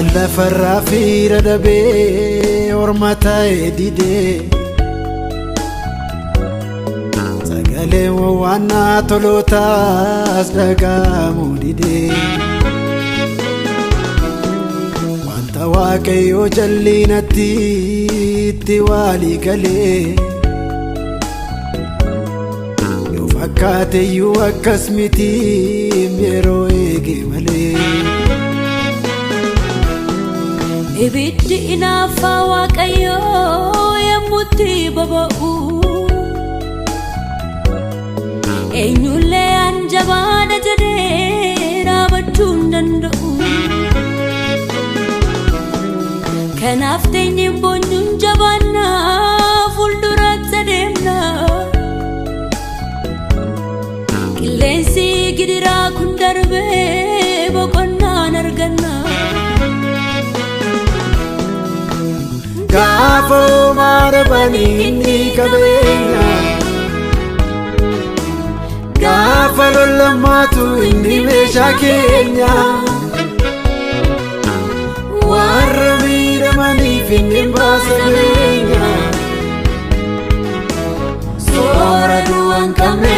Alla farra fira dabe ormata edide Sagale wana tolota asdaga mudide Wanta waaqayyo jallinatti tiwali gale Yo fakkate yu akkasmiti mero ege male Ibiddi inaafa waaqayyo yemmutti boba'u Eenyullee anjabaadha jedhee dhaabachuu hin danda'u Kanaaf teenyeen boonyuun jabaanna fuulduratti adeemna Qilleensi gidiraa kun darbee boqonnaan arganna Gaafa marabani inni qabeenya Gaafa lolamaatu inni meeshaa keenya Warra miidhamaniif inni baasa beenya Soora du'aan qabne